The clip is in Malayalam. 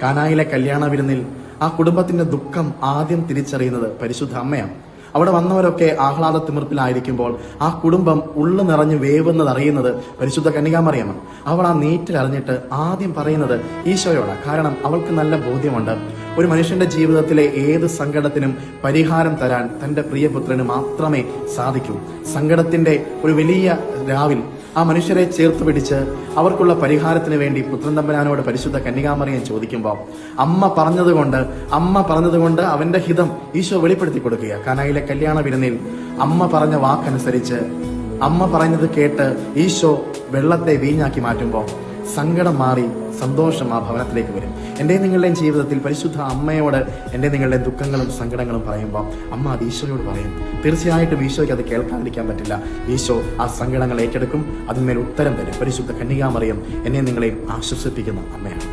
കാനായിലെ കല്യാണ വിരുന്നിൽ ആ കുടുംബത്തിന്റെ ദുഃഖം ആദ്യം തിരിച്ചറിയുന്നത് പരിശുദ്ധ അമ്മയാണ്. അവിടെ വന്നവരൊക്കെ ആഹ്ലാദ തിമിർപ്പിലായിരിക്കുമ്പോൾ ആ കുടുംബം ഉള്ളു നിറഞ്ഞു വേവുന്നത് അറിയുന്നത് പരിശുദ്ധ കന്യകാമറിയമാണ്. അവൾ ആ നീറ്റിലറിഞ്ഞിട്ട് ആദ്യം പറയുന്നത് ഈശോയോടാണ്. കാരണം അവൾക്ക് നല്ല ബോധ്യമുണ്ട്, ഒരു മനുഷ്യന്റെ ജീവിതത്തിലെ ഏത് സങ്കടത്തിനും പരിഹാരം തരാൻ തന്റെ പ്രിയപുത്രന് മാത്രമേ സാധിക്കൂ. സങ്കടത്തിന്റെ ഒരു വലിയ രാവിൽ ആ മനുഷ്യരെ ചേർത്ത് പിടിച്ച് അവർക്കുള്ള പരിഹാരത്തിന് വേണ്ടി പുത്രൻ തമ്പുരാനോട് പരിശുദ്ധ കന്യകാമറിയം ചോദിക്കുമ്പോൾ അമ്മ പറഞ്ഞതുകൊണ്ട് അവന്റെ ഹിതം ഈശോ വെളിപ്പെടുത്തി കൊടുക്കുക. കാനായിലെ കല്യാണ വിരുന്നിൽ അമ്മ പറഞ്ഞ വാക്കനുസരിച്ച് അമ്മ പറഞ്ഞത് കേട്ട് ഈശോ വെള്ളത്തെ വീഞ്ഞാക്കി മാറ്റുമ്പോൾ സങ്കടം മാറി സന്തോഷം ആ ഭവനത്തിലേക്ക് വരും. എൻ്റെ നിങ്ങളുടെയും ജീവിതത്തിൽ പരിശുദ്ധ അമ്മയോട് എൻ്റെ നിങ്ങളുടെ ദുഃഖങ്ങളും സങ്കടങ്ങളും പറയുമ്പോൾ അമ്മ അത് ഈശോയോട് പറയും. തീർച്ചയായിട്ടും ഈശോയ്ക്ക് അത് കേൾക്കാതിരിക്കാൻ പറ്റില്ല. ഈശോ ആ സങ്കടങ്ങൾ ഏറ്റെടുക്കും, അതിന്മേൽ ഉത്തരം തരും. പരിശുദ്ധ കന്യകാമറിയം എന്നെ നിങ്ങളെയും ആശ്വസിപ്പിക്കുന്ന അമ്മയാണ്.